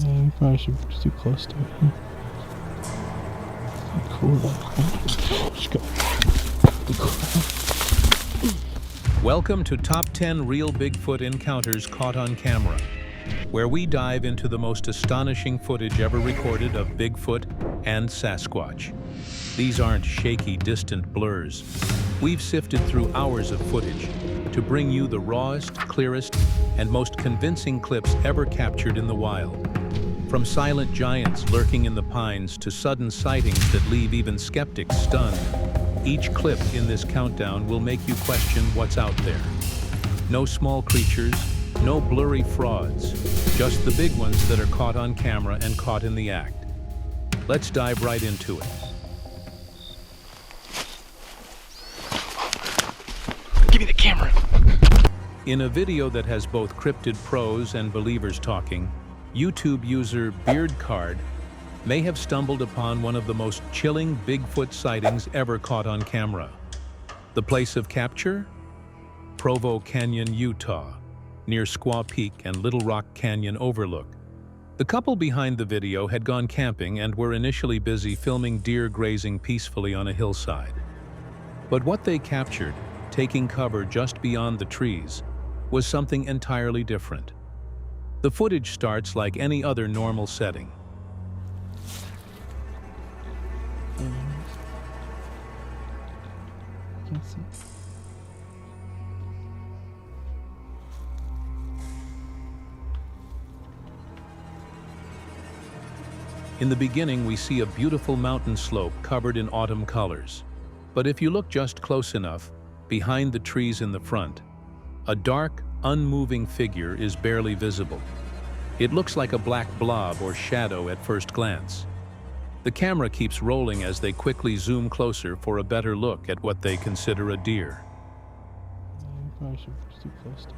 Yeah, you probably should be too close to it. Cool. Just go. Welcome to Top 10 Real Bigfoot Encounters Caught on Camera, where we dive into the most astonishing footage ever recorded of Bigfoot and Sasquatch. These aren't shaky, distant blurs. We've sifted through hours of footage to bring you the rawest, clearest, and most convincing clips ever captured in the wild. From silent giants lurking in the pines to sudden sightings that leave even skeptics stunned, each clip in this countdown will make you question what's out there. No small creatures, no blurry frauds, just the big ones that are caught on camera and caught in the act. Let's dive right into it. Give me the camera. In a video that has both cryptid pros and believers talking, YouTube user BeardCard may have stumbled upon one of the most chilling Bigfoot sightings ever caught on camera. The place of capture? Provo Canyon, Utah, near Squaw Peak and Little Rock Canyon Overlook. The couple behind the video had gone camping and were initially busy filming deer grazing peacefully on a hillside. But what they captured, taking cover just beyond the trees, was something entirely different. The footage starts like any other normal setting. Can't see. In the beginning, we see a beautiful mountain slope covered in autumn colors. But if you look just close enough, behind the trees in the front, a dark, unmoving figure is barely visible. It looks like a black blob or shadow at first glance. The camera keeps rolling as they quickly zoom closer for a better look at what they consider a deer. Yeah, you probably should be too close to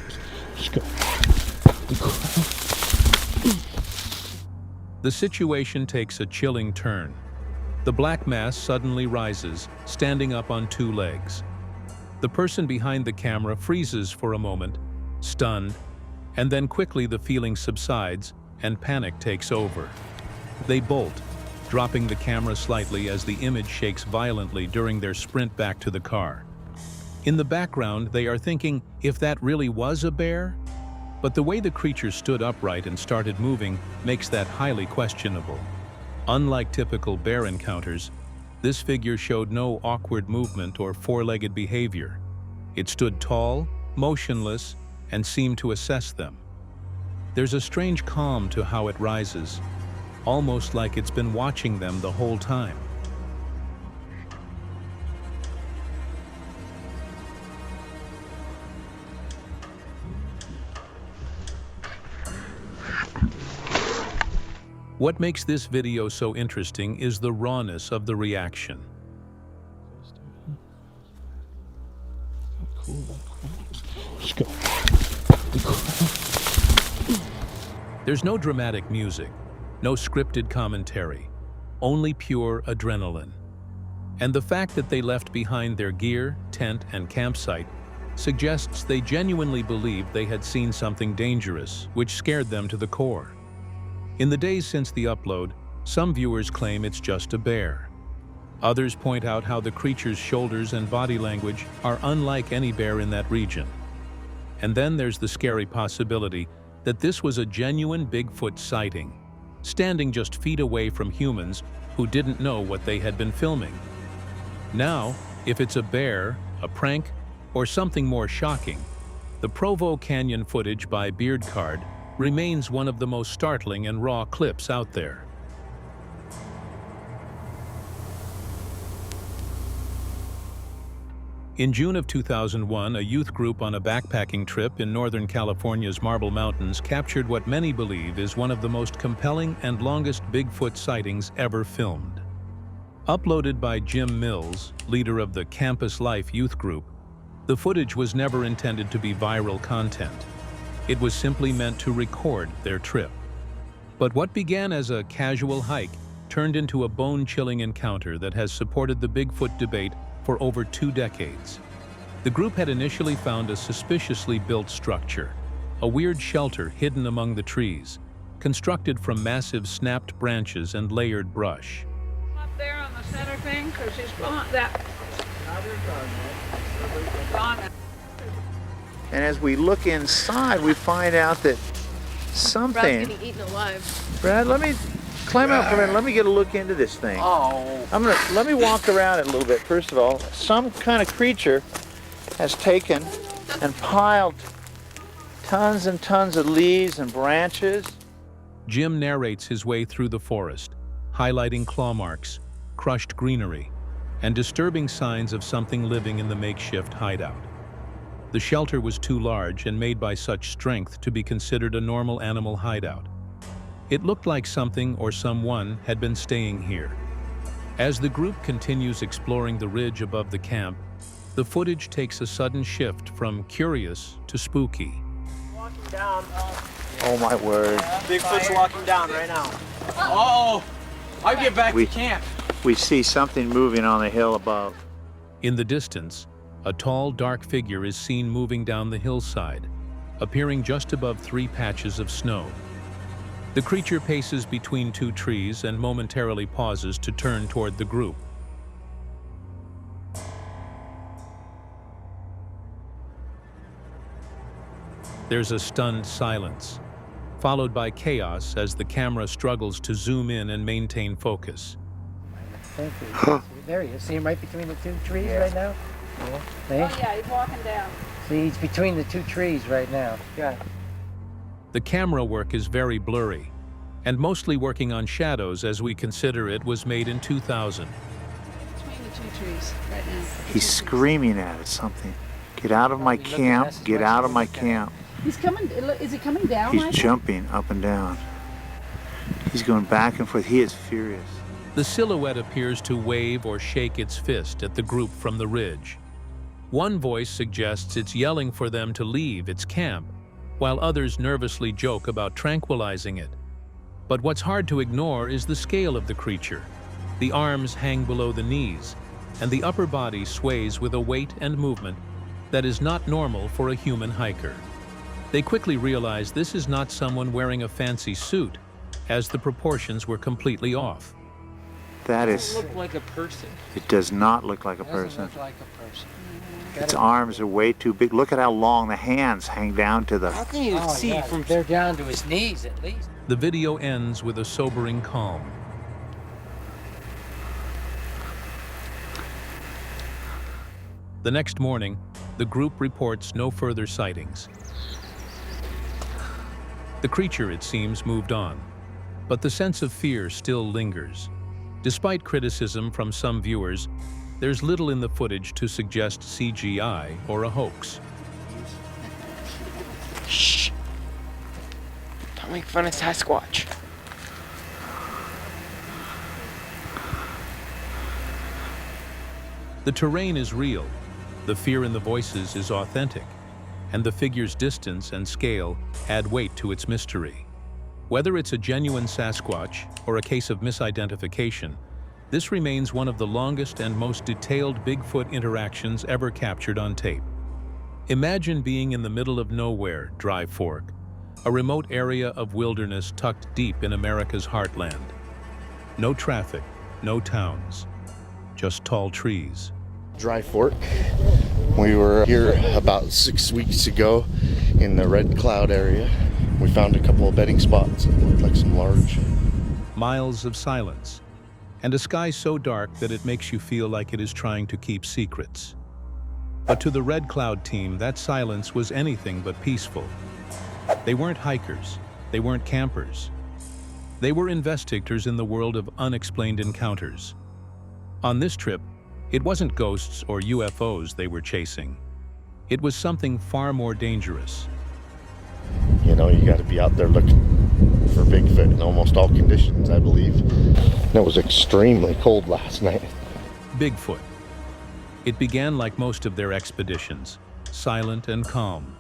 it. Just go. The situation takes a chilling turn. The black mass suddenly rises, standing up on two legs. The person behind the camera freezes for a moment, stunned, and then quickly the feeling subsides and panic takes over. They bolt, dropping the camera slightly as the image shakes violently during their sprint back to the car. In the background, they are thinking if that really was a bear, but the way the creature stood upright and started moving makes that highly questionable. Unlike typical bear encounters, this figure showed no awkward movement or four-legged behavior. It stood tall, motionless, and seemed to assess them. There's a strange calm to how it rises, almost like it's been watching them the whole time. What makes this video so interesting is the rawness of the reaction. Cool. Just go. There's no dramatic music, no scripted commentary, only pure adrenaline. And the fact that they left behind their gear, tent, and campsite suggests they genuinely believed they had seen something dangerous, which scared them to the core. In the days since the upload, some viewers claim it's just a bear. Others point out how the creature's shoulders and body language are unlike any bear in that region. And then there's the scary possibility that this was a genuine Bigfoot sighting, standing just feet away from humans who didn't know what they had been filming. Now, if it's a bear, a prank, or something more shocking, the Provo Canyon footage by BeardCard remains one of the most startling and raw clips out there. In June of 2001, a youth group on a backpacking trip in Northern California's Marble Mountains captured what many believe is one of the most compelling and longest Bigfoot sightings ever filmed. Uploaded by Jim Mills, leader of the Campus Life youth group, the footage was never intended to be viral content. It was simply meant to record their trip. But what began as a casual hike turned into a bone-chilling encounter that has supported the Bigfoot debate for over 2 decades. The group had initially found a suspiciously built structure, a weird shelter hidden among the trees, constructed from massive snapped branches and layered brush. Up there on the center thing, because she's gone. That. Gone. And as we look inside, we find out that something. Brad's getting eaten alive. Brad, let me climb out for a minute. Let me get a look into this thing. Oh. Let me walk around it a little bit. First of all, some kind of creature has taken and piled tons and tons of leaves and branches. Jim narrates his way through the forest, highlighting claw marks, crushed greenery, and disturbing signs of something living in the makeshift hideout. The shelter was too large and made by such strength to be considered a normal animal hideout. It looked like something or someone had been staying here. As the group continues exploring the ridge above the camp, the footage takes a sudden shift from curious to spooky. Walking down. Oh my word. Bigfoot's walking down right now. Oh! I'll get back to camp. We see something moving on the hill above. In the distance, a tall, dark figure is seen moving down the hillside, appearing just above 3 patches of snow. The creature paces between 2 trees and momentarily pauses to turn toward the group. There's a stunned silence, followed by chaos as the camera struggles to zoom in and maintain focus. There he is. See him right between the 2 trees right now? Oh See? yeah, he's walking down. See, he's between the 2 trees right now. Yeah. The camera work is very blurry, and mostly working on shadows as we consider it was made in 2000. Between the 2 trees right now. He's screaming at us something. Get out of my camp, get out of my camp. He's coming. Is he coming down? He's jumping up and down. He's going back and forth. He is furious. The silhouette appears to wave or shake its fist at the group from the ridge. One voice suggests it's yelling for them to leave its camp, while others nervously joke about tranquilizing it. But what's hard to ignore is the scale of the creature. The arms hang below the knees, and the upper body sways with a weight and movement that is not normal for a human hiker. They quickly realize this is not someone wearing a fancy suit, as the proportions were completely off. That is. It doesn't look like a person. It does not look like a Doesn't person. look like a person. Its arms are way too big. Look at how long the hands hang down to the. How can you see yeah, from they're down to his knees at least. The video ends with a sobering calm. The next morning, the group reports no further sightings. The creature, it seems, moved on, but the sense of fear still lingers. Despite criticism from some viewers, there's little in the footage to suggest CGI or a hoax. Shh! Don't make fun of Sasquatch. The terrain is real, the fear in the voices is authentic, and the figure's distance and scale add weight to its mystery. Whether it's a genuine Sasquatch or a case of misidentification, this remains one of the longest and most detailed Bigfoot interactions ever captured on tape. Imagine being in the middle of nowhere, Dry Fork, a remote area of wilderness tucked deep in America's heartland. No traffic, no towns, just tall trees. Dry Fork. We were here about 6 weeks ago in the Red Cloud area. We found a couple of bedding spots that looked like some large. Miles of silence, and a sky so dark that it makes you feel like it is trying to keep secrets. But to the Red Cloud team, that silence was anything but peaceful. They weren't hikers, they weren't campers. They were investigators in the world of unexplained encounters. On this trip, it wasn't ghosts or UFOs they were chasing. It was something far more dangerous. You know, you got to be out there looking for Bigfoot in almost all conditions, I believe. And it was extremely cold last night. Bigfoot. It began like most of their expeditions, silent and calm.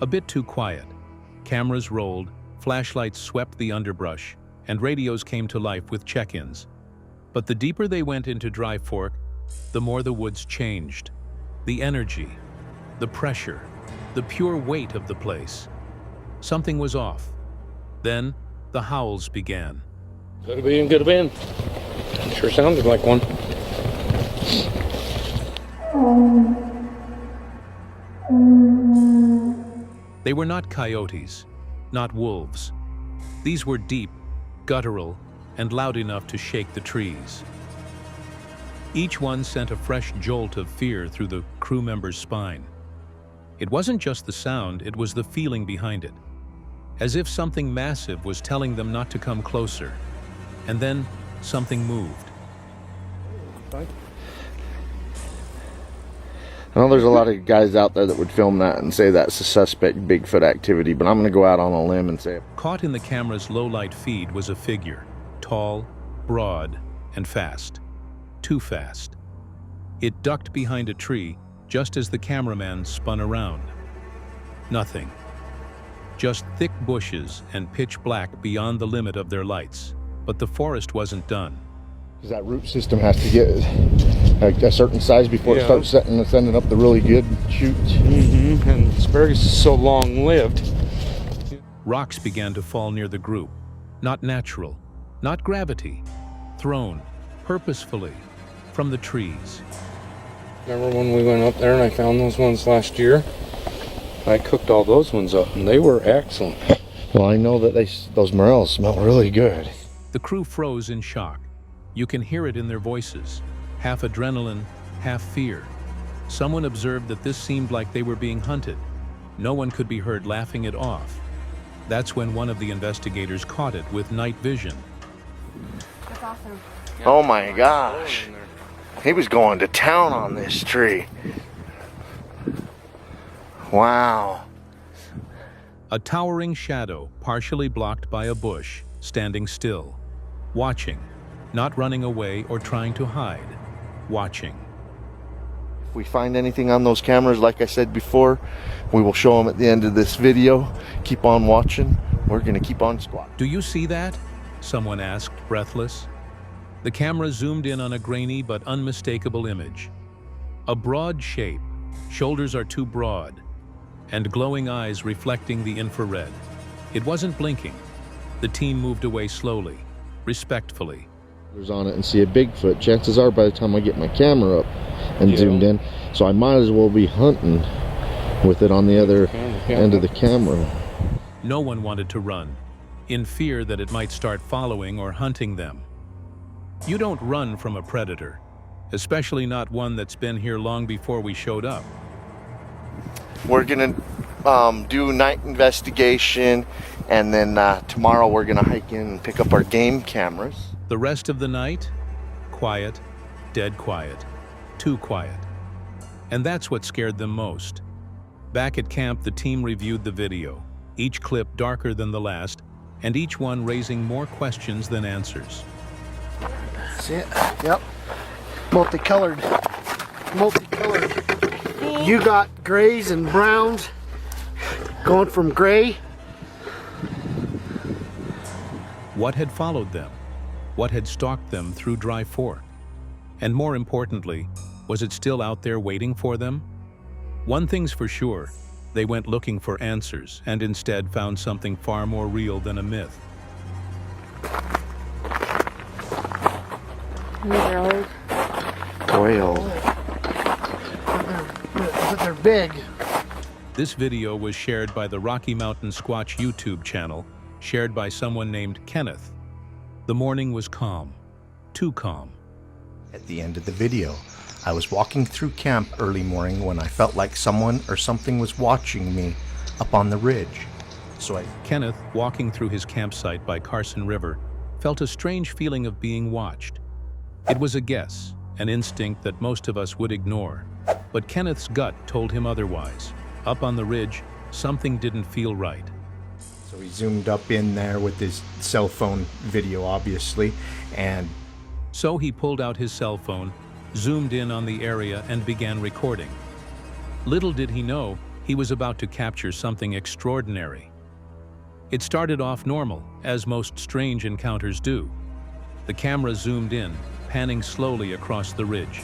A bit too quiet. Cameras rolled, flashlights swept the underbrush, and radios came to life with check-ins. But the deeper they went into Dry Fork, the more the woods changed. The energy, the pressure, the pure weight of the place. Something was off. Then, the howls began. Could have been, could have been. Sure sounded like one. They were not coyotes, not wolves. These were deep, guttural, and loud enough to shake the trees. Each one sent a fresh jolt of fear through the crew member's spine. It wasn't just the sound, it was the feeling behind it. As if something massive was telling them not to come closer. And then, something moved. I know there's a lot of guys out there that would film that and say that's a suspect Bigfoot activity, but I'm going to go out on a limb and say Caught in the camera's low-light feed was a figure, tall, broad, and fast. Too fast. It ducked behind a tree just as the cameraman spun around. Nothing. Just thick bushes and pitch black beyond the limit of their lights. But the forest wasn't done. because that root system has to get a certain size before it starts sending up the really good shoots. And asparagus is so long-lived. Rocks began to fall near the group. Not natural, not gravity. Thrown, purposefully, from the trees. Remember when we went up there and I found those ones last year? I cooked all those ones up and they were excellent. Well, I know that those morels smell really good. The crew froze in shock. You can hear it in their voices. Half adrenaline, half fear. Someone observed that this seemed like they were being hunted. No one could be heard laughing it off. That's when one of the investigators caught it with night vision. That's awesome. Oh my gosh. He was going to town on this tree. Wow. A towering shadow, partially blocked by a bush, standing still. Watching. Not running away or trying to hide. Watching. If we find anything on those cameras, like I said before, we will show them at the end of this video. Keep on watching. We're going to keep on squatting. Do you see that? Someone asked, breathless. The camera zoomed in on a grainy but unmistakable image. A broad shape, shoulders are too broad, and glowing eyes reflecting the infrared. It wasn't blinking. The team moved away slowly, respectfully. On it and see a Bigfoot. Chances are by the time I get my camera up and zoomed in, so I might as well be hunting with it on the other end of the camera. No one wanted to run, in fear that it might start following or hunting them. You don't run from a predator, especially not one that's been here long before we showed up. We're gonna do a night investigation, and then tomorrow we're gonna hike in and pick up our game cameras. The rest of the night, quiet, dead quiet, too quiet. And that's what scared them most. Back at camp, the team reviewed the video, each clip darker than the last, and each one raising more questions than answers. See it? Yep. Multicolored. You got grays and browns going from gray. What had followed them? What had stalked them through Dry Fork? And more importantly, was it still out there waiting for them? One thing's for sure, they went looking for answers and instead found something far more real than a myth. These are old. Way old. But they're big. This video was shared by the Rocky Mountain Squatch YouTube channel, shared by someone named Kenneth. The morning was calm, too calm. At the end of the video, I was walking through camp early morning when I felt like someone or something was watching me up on the ridge. Kenneth, walking through his campsite by Carson River, felt a strange feeling of being watched. It was a guess, an instinct that most of us would ignore. But Kenneth's gut told him otherwise. Up on the ridge, something didn't feel right. So he zoomed up in there with his cell phone video, obviously, and so he pulled out his cell phone, zoomed in on the area, and began recording. Little did he know, he was about to capture something extraordinary. It started off normal, as most strange encounters do. The camera zoomed in, panning slowly across the ridge.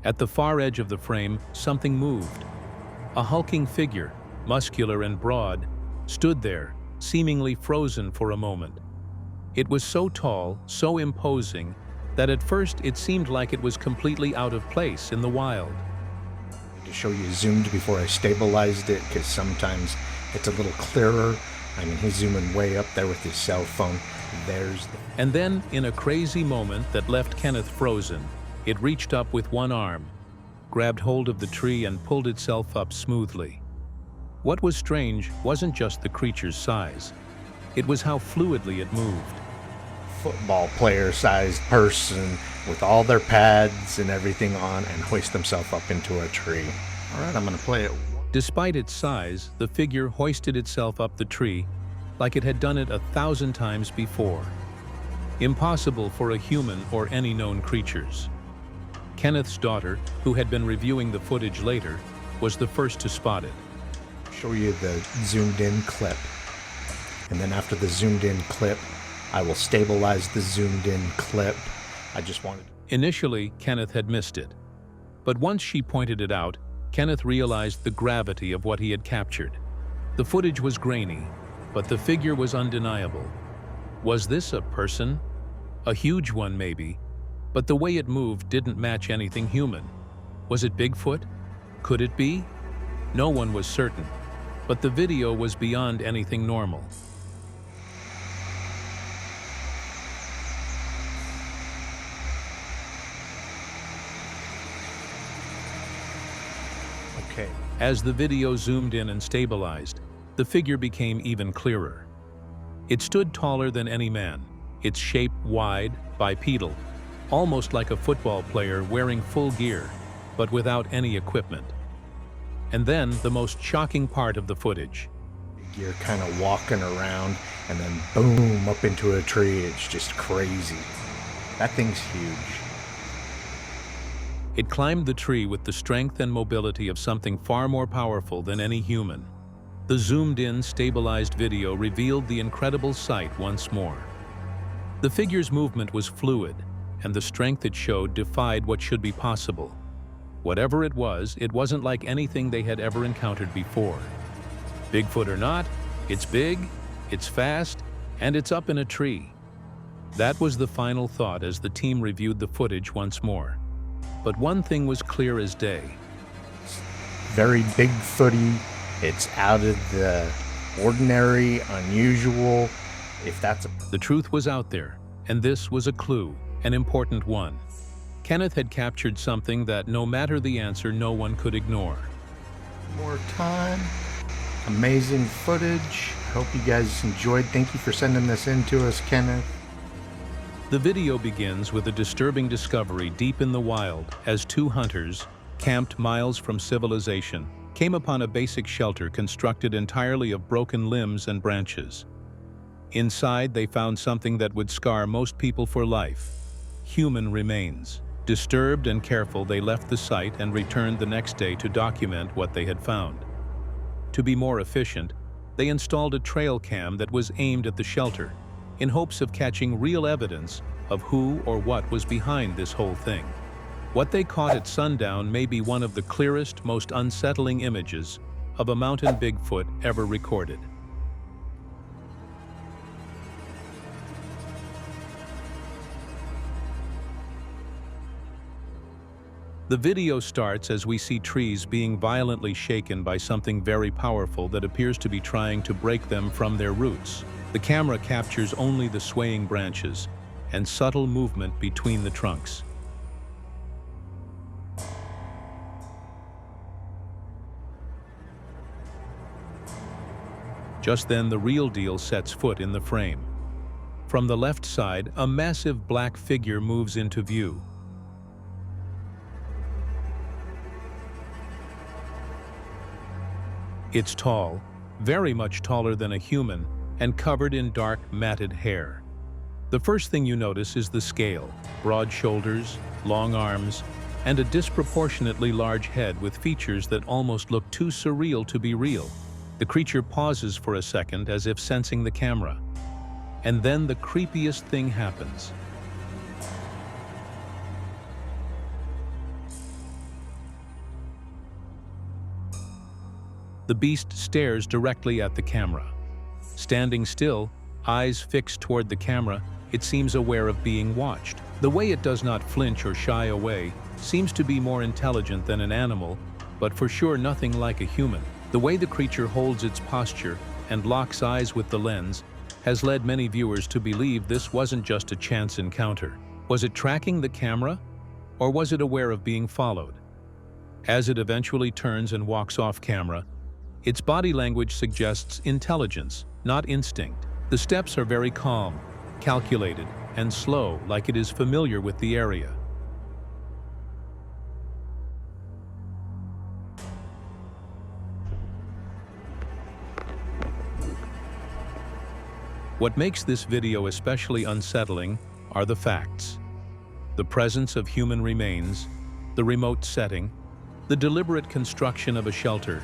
At the far edge of the frame, something moved. A hulking figure, muscular and broad, stood there, seemingly frozen for a moment. It was so tall, so imposing, that at first it seemed like it was completely out of place in the wild. To show you zoomed before I stabilized it, because sometimes it's a little clearer. I mean, he's zooming way up there with his cell phone. And then, in a crazy moment that left Kenneth frozen, it reached up with one arm, grabbed hold of the tree and pulled itself up smoothly. What was strange wasn't just the creature's size. It was how fluidly it moved. Football player-sized person with all their pads and everything on and hoist themselves up into a tree. All right, I'm gonna play it. Despite its size, the figure hoisted itself up the tree like it had done it 1,000 times before. Impossible for a human or any known creatures. Kenneth's daughter, who had been reviewing the footage later, was the first to spot it. Show you the zoomed-in clip. And then after the zoomed-in clip, I will stabilize the zoomed-in clip. I just wanted... Initially, Kenneth had missed it. But once she pointed it out, Kenneth realized the gravity of what he had captured. The footage was grainy, but the figure was undeniable. Was this a person? A huge one, maybe, but the way it moved didn't match anything human. Was it Bigfoot? Could it be? No one was certain, but the video was beyond anything normal. Okay. As the video zoomed in and stabilized, the figure became even clearer. It stood taller than any man, its shape wide, bipedal, almost like a football player wearing full gear, but without any equipment. And then the most shocking part of the footage. You're kind of walking around and then boom, up into a tree. It's just crazy. That thing's huge. It climbed the tree with the strength and mobility of something far more powerful than any human. The zoomed-in, stabilized video revealed the incredible sight once more. The figure's movement was fluid, and the strength it showed defied what should be possible. Whatever it wasn't like anything they had ever encountered before. Bigfoot or not, it's big, it's fast, and it's up in a tree. That was the final thought as the team reviewed the footage once more. But one thing was clear as day. Very Bigfooty. It's out of the ordinary, unusual, if that's a... The truth was out there, and this was a clue, an important one. Kenneth had captured something that, no matter the answer, no one could ignore. More time. Amazing footage. Hope you guys enjoyed. Thank you for sending this in to us, Kenneth. The video begins with a disturbing discovery deep in the wild as two hunters, camped miles from civilization, came upon a basic shelter constructed entirely of broken limbs and branches. Inside, they found something that would scar most people for life: human remains. Disturbed and careful, they left the site and returned the next day to document what they had found. To be more efficient, they installed a trail cam that was aimed at the shelter, in hopes of catching real evidence of who or what was behind this whole thing. What they caught at sundown may be one of the clearest, most unsettling images of a mountain Bigfoot ever recorded. The video starts as we see trees being violently shaken by something very powerful that appears to be trying to break them from their roots. The camera captures only the swaying branches and subtle movement between the trunks. Just then, the real deal sets foot in the frame. From the left side, a massive black figure moves into view. It's tall, very much taller than a human, and covered in dark, matted hair. The first thing you notice is the scale: broad shoulders, long arms, and a disproportionately large head with features that almost look too surreal to be real. The creature pauses for a second as if sensing the camera. And then the creepiest thing happens. The beast stares directly at the camera. Standing still, eyes fixed toward the camera, it seems aware of being watched. The way it does not flinch or shy away seems to be more intelligent than an animal, but for sure nothing like a human. The way the creature holds its posture and locks eyes with the lens has led many viewers to believe this wasn't just a chance encounter. Was it tracking the camera, or was it aware of being followed? As it eventually turns and walks off camera, its body language suggests intelligence, not instinct. The steps are very calm, calculated, and slow, like it is familiar with the area. What makes this video especially unsettling are the facts. The presence of human remains, the remote setting, the deliberate construction of a shelter,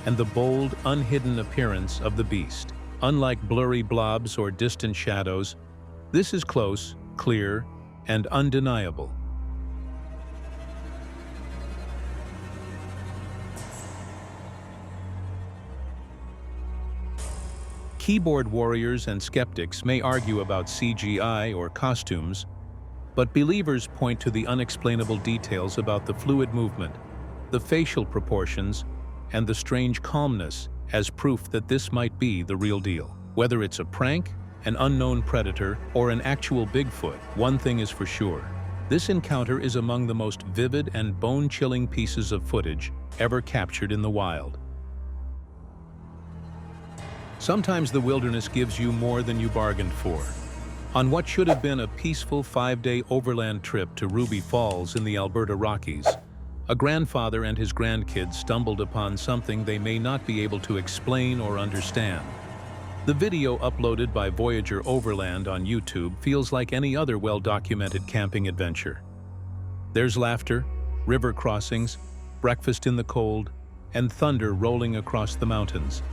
and the bold, unhidden appearance of the beast. Unlike blurry blobs or distant shadows, this is close, clear, and undeniable. Keyboard warriors and skeptics may argue about CGI or costumes, but believers point to the unexplainable details about the fluid movement, the facial proportions, and the strange calmness as proof that this might be the real deal. Whether it's a prank, an unknown predator, or an actual Bigfoot, one thing is for sure. This encounter is among the most vivid and bone-chilling pieces of footage ever captured in the wild. Sometimes the wilderness gives you more than you bargained for. On what should have been a peaceful 5-day overland trip to Ruby Falls in the Alberta Rockies, a grandfather and his grandkids stumbled upon something they may not be able to explain or understand. The video uploaded by Voyager Overland on YouTube feels like any other well-documented camping adventure. There's laughter, river crossings, breakfast in the cold, and thunder rolling across the mountains.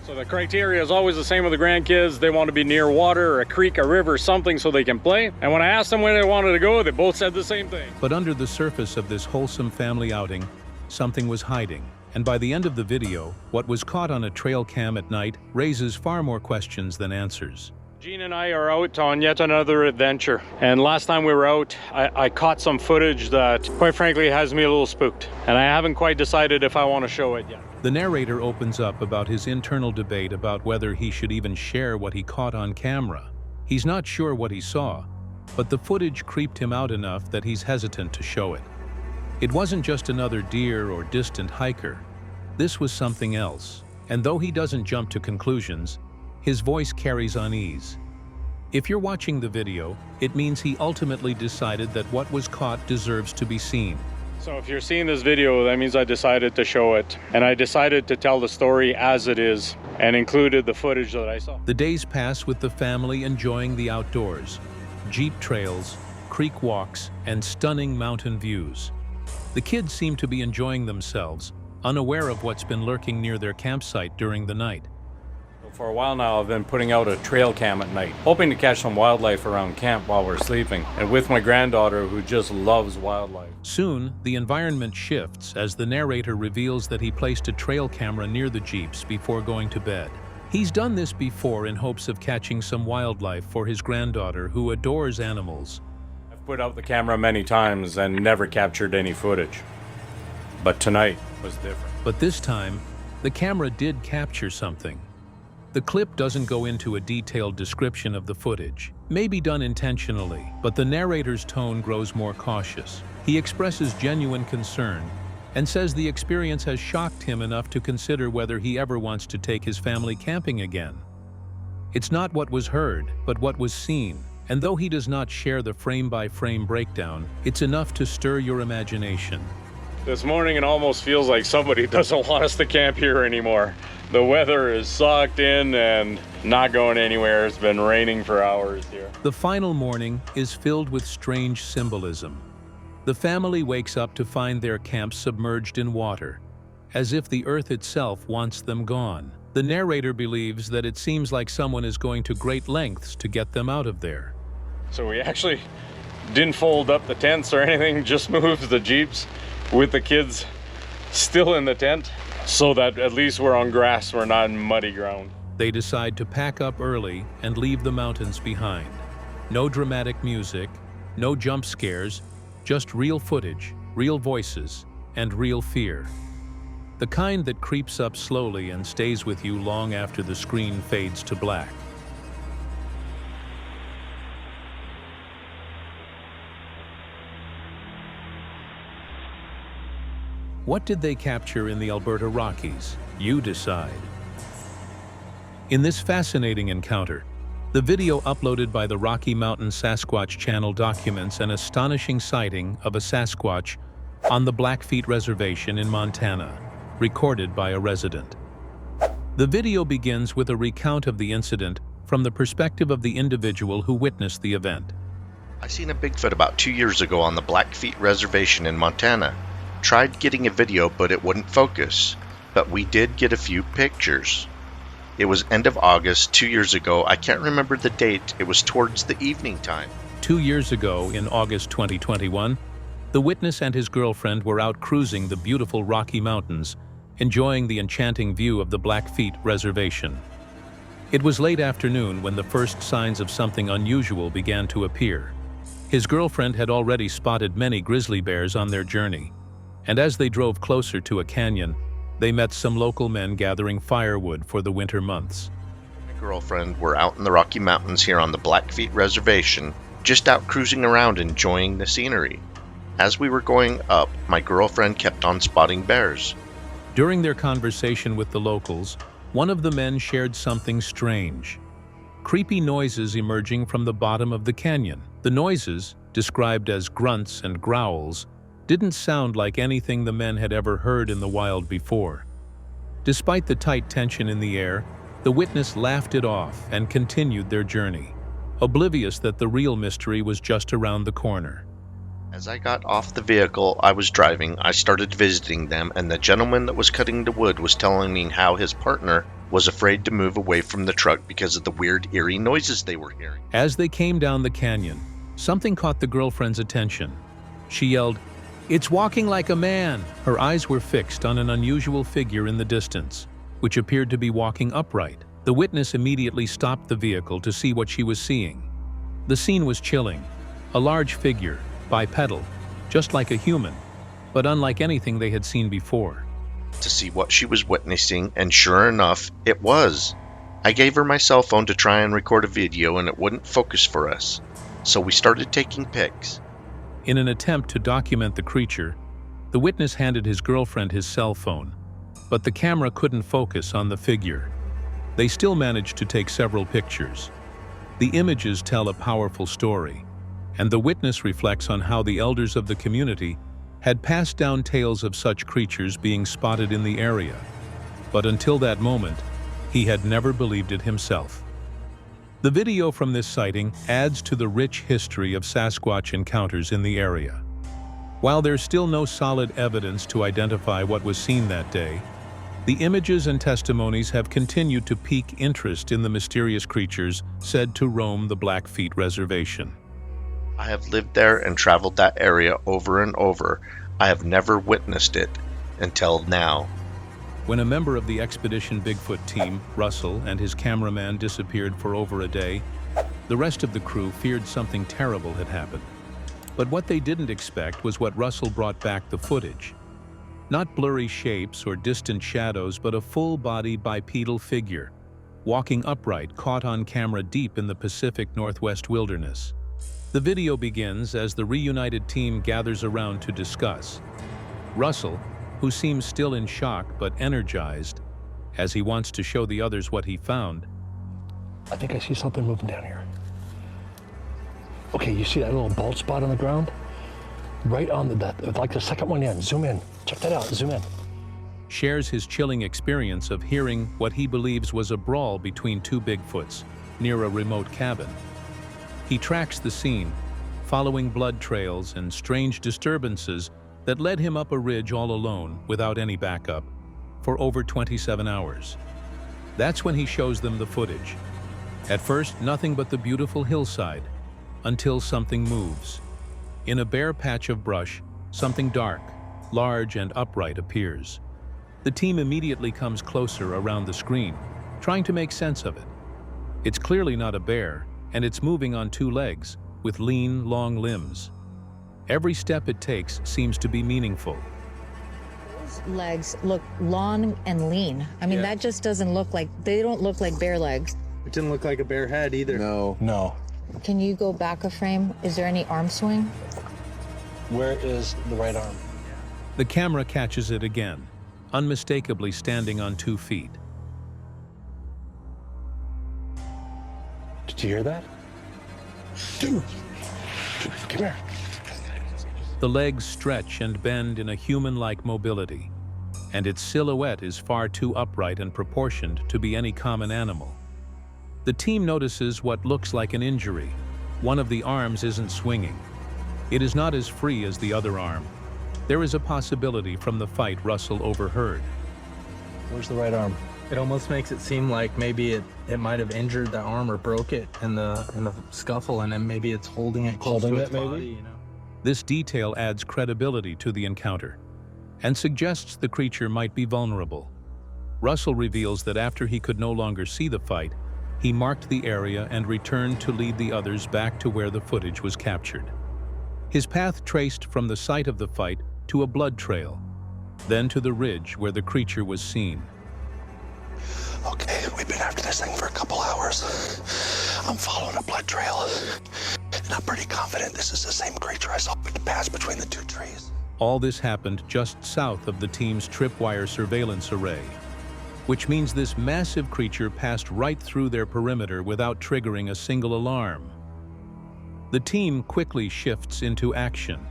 So the criteria is always the same with the grandkids. They want to be near water or a creek, a river, something so they can play. And when I asked them where they wanted to go, they both said the same thing. But under the surface of this wholesome family outing, something was hiding. And by the end of the video, what was caught on a trail cam at night raises far more questions than answers. Gene and I are out on yet another adventure. And last time we were out, I caught some footage that, quite frankly, has me a little spooked. And I haven't quite decided if I want to show it yet. The narrator opens up about his internal debate about whether he should even share what he caught on camera. He's not sure what he saw, but the footage creeped him out enough that he's hesitant to show it. It wasn't just another deer or distant hiker. This was something else. And though he doesn't jump to conclusions, his voice carries unease. If you're watching the video, it means he ultimately decided that what was caught deserves to be seen. So if you're seeing this video, that means I decided to show it. And I decided to tell the story as it is and included the footage that I saw. The days pass with the family enjoying the outdoors. Jeep trails, creek walks, and stunning mountain views. The kids seem to be enjoying themselves, unaware of what's been lurking near their campsite during the night. For a while now, I've been putting out a trail cam at night, hoping to catch some wildlife around camp while we're sleeping, and with my granddaughter who just loves wildlife. Soon, the environment shifts as the narrator reveals that he placed a trail camera near the Jeeps before going to bed. He's done this before in hopes of catching some wildlife for his granddaughter who adores animals. I've put out the camera many times and never captured any footage. But tonight was different. But this time, the camera did capture something. The clip doesn't go into a detailed description of the footage, maybe done intentionally, but the narrator's tone grows more cautious. He expresses genuine concern and says the experience has shocked him enough to consider whether he ever wants to take his family camping again. It's not what was heard, but what was seen, and though he does not share the frame-by-frame breakdown, it's enough to stir your imagination. This morning it almost feels like somebody doesn't want us to camp here anymore. The weather is sucked in and not going anywhere. It's been raining for hours here. The final morning is filled with strange symbolism. The family wakes up to find their camp submerged in water, as if the earth itself wants them gone. The narrator believes that it seems like someone is going to great lengths to get them out of there. So we actually didn't fold up the tents or anything, just moved the Jeeps with the kids still in the tent. so that at least we're on grass, we're not in muddy ground. They decide to pack up early and leave the mountains behind. No dramatic music, no jump scares, just real footage, real voices, and real fear. The kind that creeps up slowly and stays with you long after the screen fades to black. What did they capture in the Alberta Rockies? You decide. In this fascinating encounter, the video uploaded by the Rocky Mountain Sasquatch channel documents an astonishing sighting of a Sasquatch on the Blackfeet Reservation in Montana, recorded by a resident. The video begins with a recount of the incident from the perspective of the individual who witnessed the event. I seen a Bigfoot about 2 years ago on the Blackfeet Reservation in Montana. Tried getting a video, but it wouldn't focus. But we did get a few pictures. It was end of August 2 years ago. I can't remember the date. It was towards the evening time. 2 years ago, in August 2021, the witness and his girlfriend were out cruising the beautiful Rocky Mountains, enjoying the enchanting view of the Blackfeet Reservation. It was late afternoon when the first signs of something unusual began to appear. His girlfriend had already spotted many grizzly bears on their journey, and as they drove closer to a canyon, they met some local men gathering firewood for the winter months. My girlfriend were out in the Rocky Mountains here on the Blackfeet Reservation, just out cruising around enjoying the scenery. As we were going up, my girlfriend kept on spotting bears. During their conversation with the locals, one of the men shared something strange. Creepy noises emerging from the bottom of the canyon. The noises, described as grunts and growls, didn't sound like anything the men had ever heard in the wild before. Despite the tight tension in the air, the witness laughed it off and continued their journey, oblivious that the real mystery was just around the corner. As I got off the vehicle I was driving, I started visiting them, and the gentleman that was cutting the wood was telling me how his partner was afraid to move away from the truck because of the weird, eerie noises they were hearing. As they came down the canyon, something caught the girlfriend's attention. She yelled, "It's walking like a man!" Her eyes were fixed on an unusual figure in the distance, which appeared to be walking upright. The witness immediately stopped the vehicle to see what she was seeing. The scene was chilling. A large figure, bipedal, just like a human, but unlike anything they had seen before. To see what she was witnessing, and sure enough, it was. I gave her my cell phone to try and record a video, and it wouldn't focus for us. So we started taking pics. In an attempt to document the creature, the witness handed his girlfriend his cell phone, but the camera couldn't focus on the figure. They still managed to take several pictures. The images tell a powerful story, and the witness reflects on how the elders of the community had passed down tales of such creatures being spotted in the area. But until that moment, he had never believed it himself. The video from this sighting adds to the rich history of Sasquatch encounters in the area. While there's still no solid evidence to identify what was seen that day, the images and testimonies have continued to pique interest in the mysterious creatures said to roam the Blackfeet Reservation. I have lived there and traveled that area over and over. I have never witnessed it until now. When a member of the Expedition Bigfoot team, Russell, and his cameraman disappeared for over a day, the rest of the crew feared something terrible had happened. But what they didn't expect was what Russell brought back the footage. Not blurry shapes or distant shadows, but a full-body bipedal figure, walking upright, caught on camera deep in the Pacific Northwest wilderness. The video begins as the reunited team gathers around to discuss. Russell, who seems still in shock but energized, as he wants to show the others what he found. I think I see something moving down here. Okay, you see that little bald spot on the ground? Right on like the second one in. Zoom in. Check that out. Zoom in. Shares his chilling experience of hearing what he believes was a brawl between two Bigfoots near a remote cabin. He tracks the scene, following blood trails and strange disturbances that led him up a ridge all alone, without any backup, for over 27 hours. That's when he shows them the footage. At first, nothing but the beautiful hillside, until something moves. In a bare patch of brush, something dark, large and upright appears. The team immediately comes closer around the screen, trying to make sense of it. It's clearly not a bear, and it's moving on 2 legs, with lean, long limbs. Every step it takes seems to be meaningful. Those legs look long and lean. I mean, that just doesn't look like, they don't look like bear legs. It didn't look like a bear head either. No. No. Can you go back a frame? Is there any arm swing? Where is the right arm? The camera catches it again, unmistakably standing on 2 feet. Did you hear that? Dude, come here. The legs stretch and bend in a human-like mobility, and its silhouette is far too upright and proportioned to be any common animal. The team notices what looks like an injury. One of the arms isn't swinging. It is not as free as the other arm. There is a possibility from the fight Russell overheard. Where's the right arm? It almost makes it seem like maybe it might have injured the arm or broke it in the scuffle, and then maybe it's holding it close to its body, you know? This detail adds credibility to the encounter and suggests the creature might be vulnerable. Russell reveals that after he could no longer see the fight, he marked the area and returned to lead the others back to where the footage was captured. His path traced from the site of the fight to a blood trail, then to the ridge where the creature was seen. Okay, we've been after this thing for a couple hours. I'm following a blood trail, and I'm pretty confident this is the same creature I saw pass between the 2 trees. All this happened just south of the team's tripwire surveillance array, which means this massive creature passed right through their perimeter without triggering a single alarm. The team quickly shifts into action.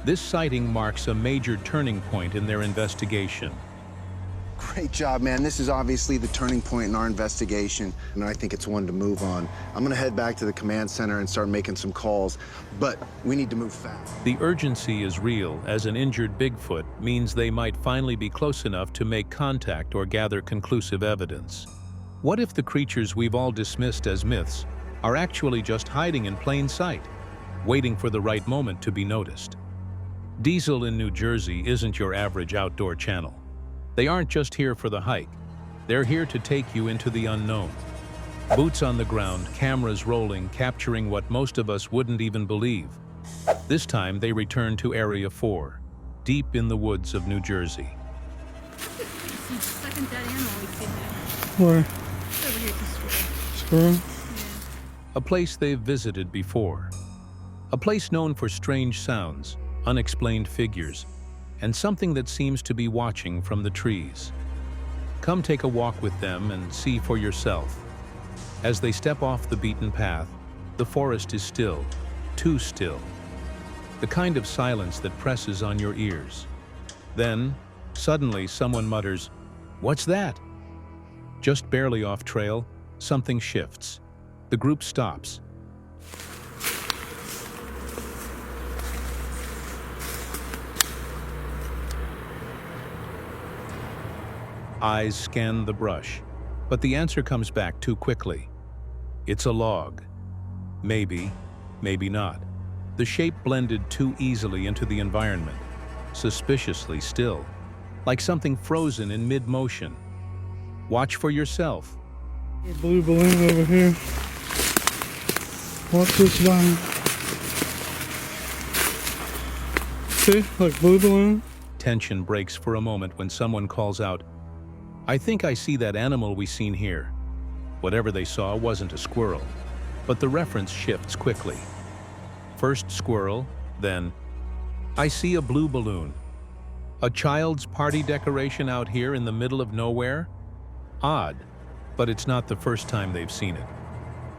This sighting marks a major turning point in their investigation. Great job, man. This is obviously the turning point in our investigation, and I think it's one to move on. I'm gonna head back to the command center and start making some calls, but we need to move fast. The urgency is real, as an injured Bigfoot means they might finally be close enough to make contact or gather conclusive evidence. What if the creatures we've all dismissed as myths are actually just hiding in plain sight, waiting for the right moment to be noticed? Diesel in New Jersey isn't your average outdoor channel. They aren't just here for the hike. They're here to take you into the unknown. Boots on the ground, cameras rolling, capturing what most of us wouldn't even believe. This time they return to Area 4, deep in the woods of New Jersey. Second dead animal we've seen there. Where? Over here at the Squirrel? A place they've visited before. A place known for strange sounds, unexplained figures, and something that seems to be watching from the trees. Come take a walk with them and see for yourself. As they step off the beaten path, the forest is still, too still. The kind of silence that presses on your ears. Then, suddenly someone mutters, "What's that?" Just barely off trail, something shifts. The group stops. Eyes scan the brush, but the answer comes back too quickly. It's a log. Maybe, maybe not. The shape blended too easily into the environment, suspiciously still, like something frozen in mid-motion. Watch for yourself. A blue balloon over here. Watch this line. See, like blue balloon. Tension breaks for a moment when someone calls out, "I think I see that animal we seen here." Whatever they saw wasn't a squirrel, but the reference shifts quickly. First squirrel, then, "I see a blue balloon." A child's party decoration out here in the middle of nowhere? Odd, but it's not the first time they've seen it.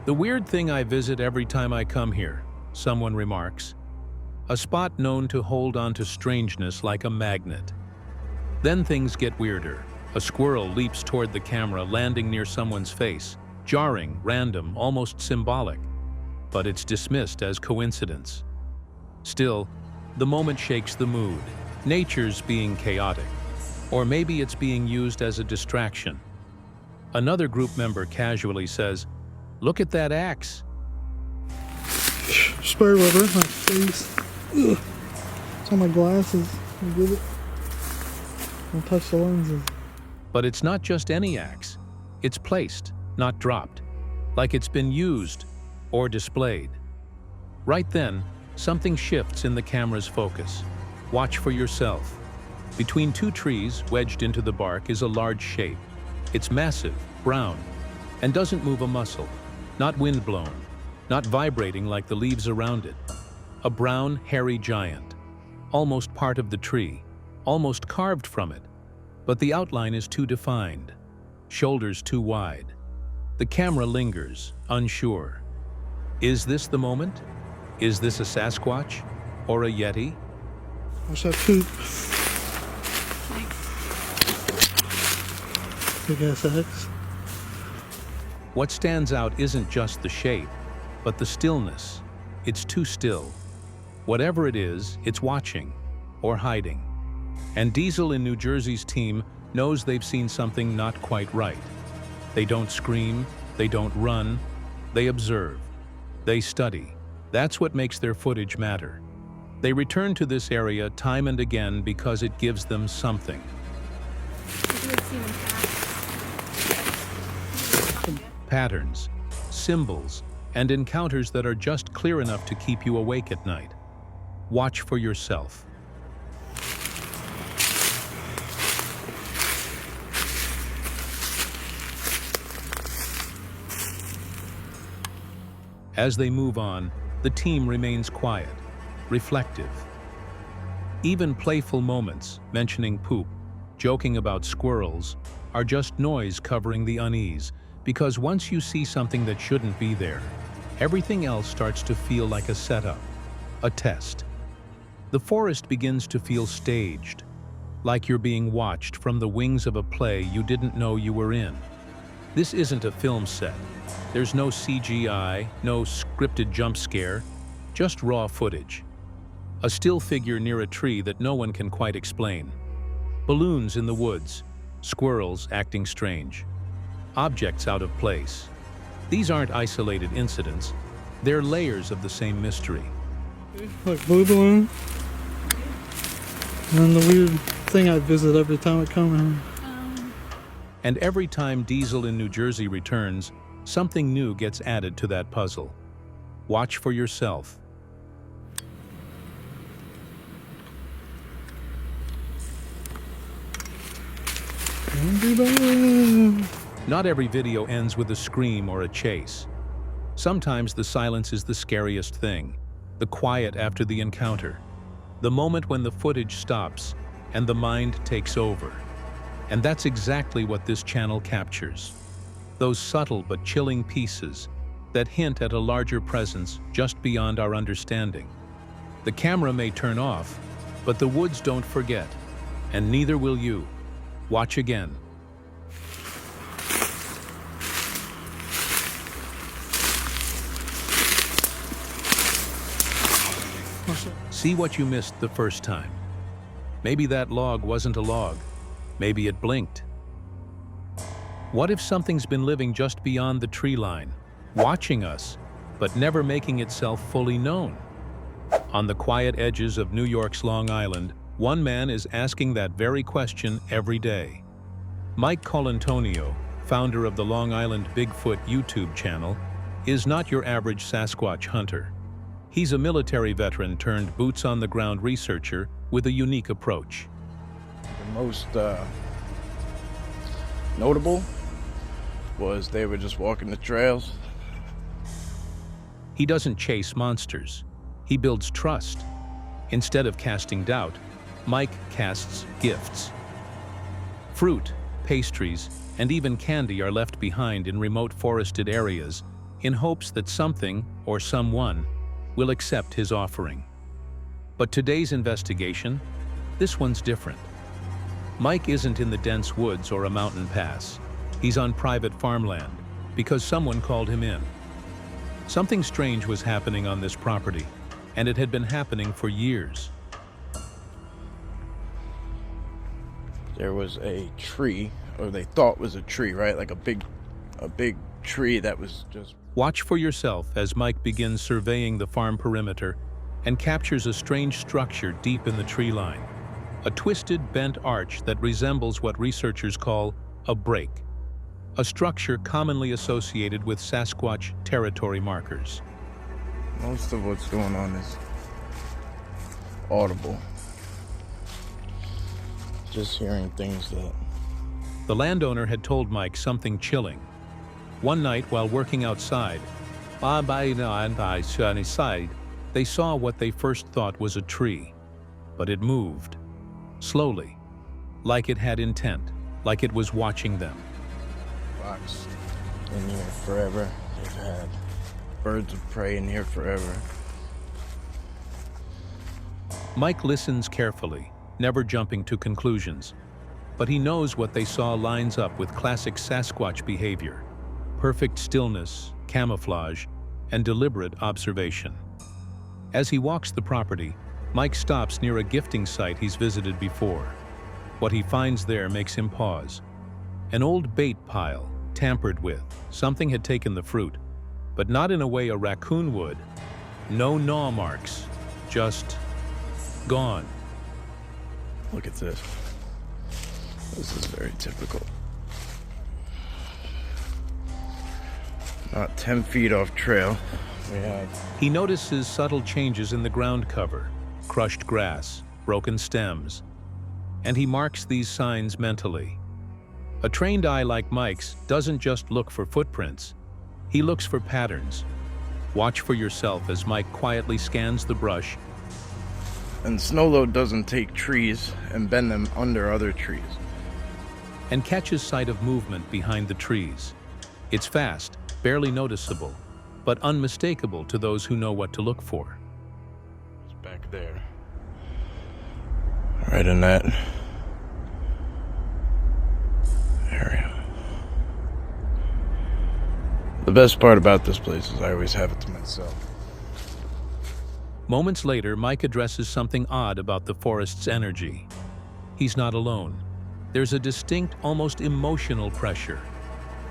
"The weird thing I visit every time I come here," someone remarks. A spot known to hold on to strangeness like a magnet. Then things get weirder. A squirrel leaps toward the camera, landing near someone's face. Jarring, random, almost symbolic. But it's dismissed as coincidence. Still, the moment shakes the mood. Nature's being chaotic. Or maybe it's being used as a distraction. Another group member casually says, "Look at that axe." Spray rubber, my face. Ugh. It's on my glasses. I get it. Don't touch the lenses. But it's not just any axe. It's placed, not dropped, like it's been used or displayed. Right then, something shifts in the camera's focus. Watch for yourself. Between two trees, wedged into the bark, is a large shape. It's massive, brown, and doesn't move a muscle. Not wind-blown, not vibrating like the leaves around it. A brown, hairy giant. Almost part of the tree, almost carved from it. But the outline is too defined. Shoulders too wide. The camera lingers, unsure. Is this the moment? Is this a Sasquatch? Or a Yeti? Watch that poop. Big ass axe. What stands out isn't just the shape, but the stillness. It's too still. Whatever it is, it's watching or hiding. And Diesel in New Jersey's team knows they've seen something not quite right. They don't scream, they don't run, they observe, they study. That's what makes their footage matter. They return to this area time and again because it gives them something. Patterns, symbols, and encounters that are just clear enough to keep you awake at night. Watch for yourself. As they move on, the team remains quiet, reflective. Even playful moments, mentioning poop, joking about squirrels, are just noise covering the unease, because once you see something that shouldn't be there, everything else starts to feel like a setup, a test. The forest begins to feel staged, like you're being watched from the wings of a play you didn't know you were in. This isn't a film set. There's no CGI, no scripted jump scare, just raw footage. A still figure near a tree that no one can quite explain. Balloons in the woods, squirrels acting strange, objects out of place. These aren't isolated incidents, they're layers of the same mystery. Like blue balloon. And then the weird thing I visit every time I come here. And every time Diesel in New Jersey returns, something new gets added to that puzzle. Watch for yourself. Not every video ends with a scream or a chase. Sometimes the silence is the scariest thing, the quiet after the encounter, the moment when the footage stops and the mind takes over. And that's exactly what this channel captures. Those subtle but chilling pieces that hint at a larger presence just beyond our understanding. The camera may turn off, but the woods don't forget, and neither will you. Watch again. See what you missed the first time. Maybe that log wasn't a log. Maybe it blinked. What if something's been living just beyond the tree line, watching us, but never making itself fully known? On the quiet edges of New York's Long Island, one man is asking that very question every day. Mike Colantonio, founder of the Long Island Bigfoot YouTube channel, is not your average Sasquatch hunter. He's a military veteran turned boots-on-the-ground researcher with a unique approach. The most notable was they were just walking the trails. He doesn't chase monsters. He builds trust. Instead of casting doubt, Mike casts gifts. Fruit, pastries, and even candy are left behind in remote forested areas in hopes that something or someone will accept his offering. But today's investigation, this one's different. Mike isn't in the dense woods or a mountain pass. He's on private farmland because someone called him in. Something strange was happening on this property, and it had been happening for years. There was a tree, or they thought was a tree, right? Like a big tree that was just... Watch for yourself as Mike begins surveying the farm perimeter and captures a strange structure deep in the tree line. a twisted, bent arch that resembles what researchers call a break, a structure commonly associated with Sasquatch territory markers. Most of what's going on is audible. Just hearing things that... The landowner had told Mike something chilling. One night, while working outside, they saw what they first thought was a tree, but it moved, slowly, like it had intent, like it was watching them. Fox in here forever. They've had birds of prey in here forever. Mike listens carefully, never jumping to conclusions, but he knows what they saw lines up with classic Sasquatch behavior: perfect stillness, camouflage, and deliberate observation. As he walks the property, Mike stops near a gifting site he's visited before. What he finds there makes him pause. An old bait pile, tampered with. Something had taken the fruit, but not in a way a raccoon would. No gnaw marks, just gone. Look at this. This is very typical. Not 10 feet off trail. He notices subtle changes in the ground cover, crushed grass, broken stems, and he marks these signs mentally. A trained eye like Mike's doesn't just look for footprints, he looks for patterns. Watch for yourself as Mike quietly scans the brush. And Snowload doesn't take trees and bend them under other trees. And catches sight of movement behind the trees. It's fast, barely noticeable, but unmistakable to those who know what to look for. It's back there. Right in that area. The best part about this place is I always have it to myself. Moments later, Mike addresses something odd about the forest's energy. He's not alone. There's a distinct, almost emotional pressure.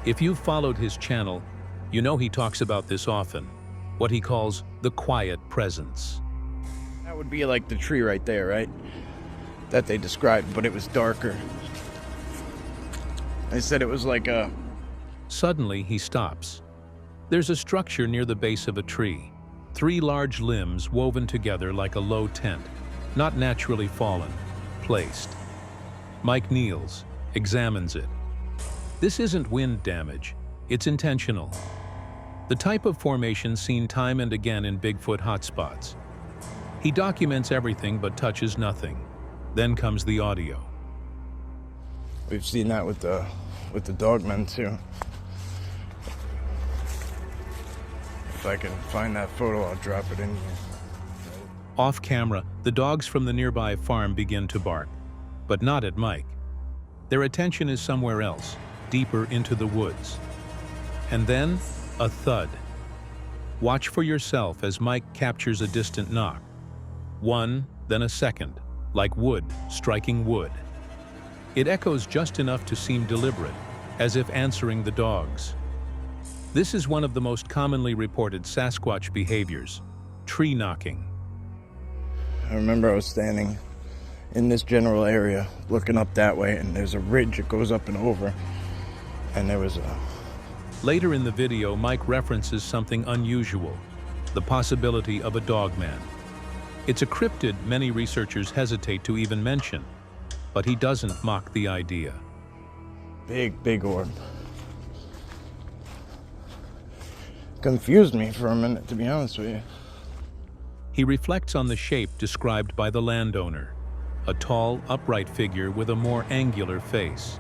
If you've followed his channel, you know he talks about this often, what he calls the quiet presence. That would be like the tree right there, right? That they described, but it was darker. They said it was like a... Suddenly, he stops. There's a structure near the base of a tree. 3 large limbs woven together like a low tent, not naturally fallen, placed. Mike kneels, examines it. This isn't wind damage, it's intentional. The type of formation seen time and again in Bigfoot hotspots. He documents everything but touches nothing. Then comes the audio. We've seen that with the dogmen too. If I can find that photo, I'll drop it in here. Off camera, the dogs from the nearby farm begin to bark, but not at Mike. Their attention is somewhere else, deeper into the woods. And then, a thud. Watch for yourself as Mike captures a distant knock. One, then a second, like wood striking wood. It echoes just enough to seem deliberate, as if answering the dogs. This is one of the most commonly reported Sasquatch behaviors, tree knocking. I remember I was standing in this general area, looking up that way, and there's a ridge that goes up and over, and there was a... Later in the video, Mike references something unusual, the possibility of a dogman. It's a cryptid many researchers hesitate to even mention, but he doesn't mock the idea. Big orb. Confused me for a minute, to be honest with you. He reflects on the shape described by the landowner, a tall, upright figure with a more angular face.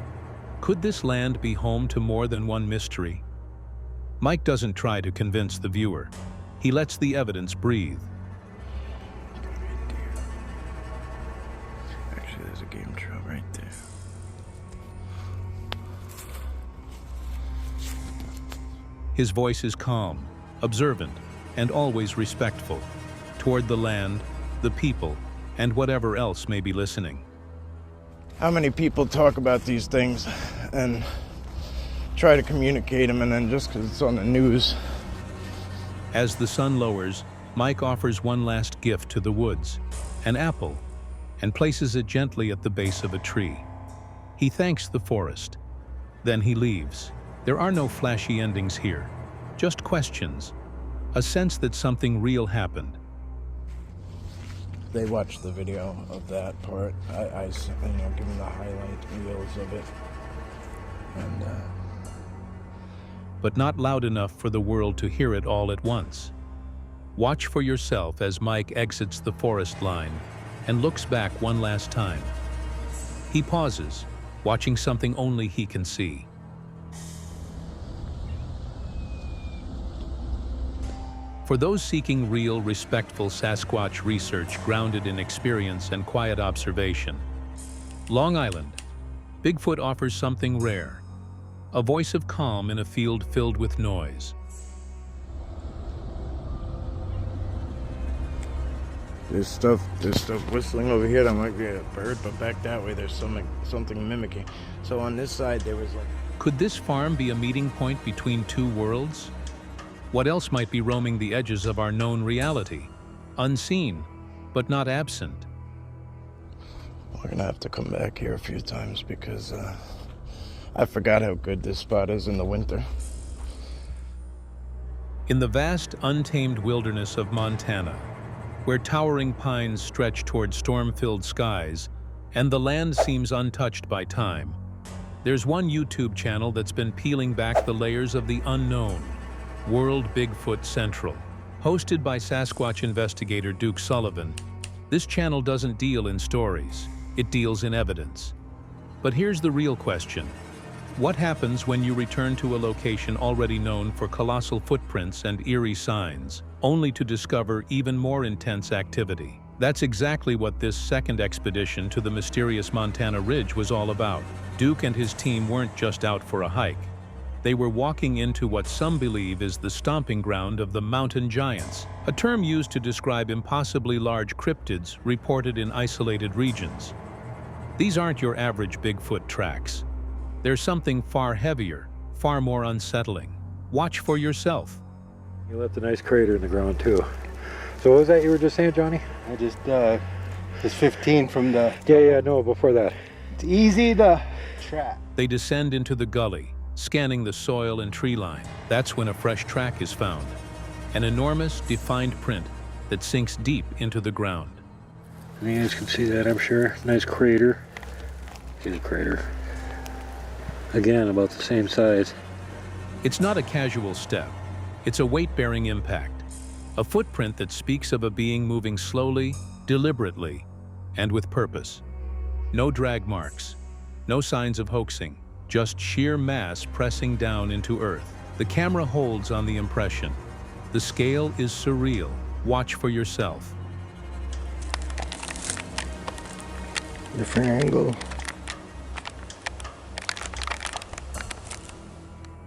Could this land be home to more than one mystery? Mike doesn't try to convince the viewer. He lets the evidence breathe. Actually, there's a game trail right there. His voice is calm, observant, and always respectful toward the land, the people, and whatever else may be listening. How many people talk about these things and try to communicate them, and then just because it's on the news. As the sun lowers, Mike offers one last gift to the woods, an apple, and places it gently at the base of a tree. He thanks the forest. Then he leaves. There are no flashy endings here, just questions, a sense that something real happened. They watched the video of that part. I give them the highlight reels of it. And, but not loud enough for the world to hear it all at once. Watch for yourself as Mike exits the forest line and looks back one last time. He pauses, watching something only he can see. For those seeking real, respectful Sasquatch research grounded in experience and quiet observation, Long Island, Bigfoot offers something rare, a voice of calm in a field filled with noise. There's stuff whistling over here. That might be a bird, but back that way there's something mimicking. So on this side there was like... Could this farm be a meeting point between two worlds? What else might be roaming the edges of our known reality? Unseen, but not absent. We're gonna have to come back here a few times because I forgot how good this spot is in the winter. In the vast, untamed wilderness of Montana, where towering pines stretch toward storm-filled skies and the land seems untouched by time, there's one YouTube channel that's been peeling back the layers of the unknown, World Bigfoot Central. Hosted by Sasquatch investigator Duke Sullivan, this channel doesn't deal in stories, it deals in evidence. But here's the real question. What happens when you return to a location already known for colossal footprints and eerie signs, only to discover even more intense activity? That's exactly what this second expedition to the mysterious Montana Ridge was all about. Duke and his team weren't just out for a hike. They were walking into what some believe is the stomping ground of the mountain giants, a term used to describe impossibly large cryptids reported in isolated regions. These aren't your average Bigfoot tracks. There's something far heavier, far more unsettling. Watch for yourself. You left a nice crater in the ground too. So what was that you were just saying, Johnny? I just, it's 15 from the... Yeah, no, before that. It's easy to track. They descend into the gully, scanning the soil and tree line. That's when a fresh track is found. An enormous, defined print that sinks deep into the ground. And you guys can see that, I'm sure. Nice crater. Here's a crater. Again, about the same size. It's not a casual step. It's a weight-bearing impact. A footprint that speaks of a being moving slowly, deliberately, and with purpose. No drag marks, no signs of hoaxing, just sheer mass pressing down into Earth. The camera holds on the impression. The scale is surreal. Watch for yourself. Different angle.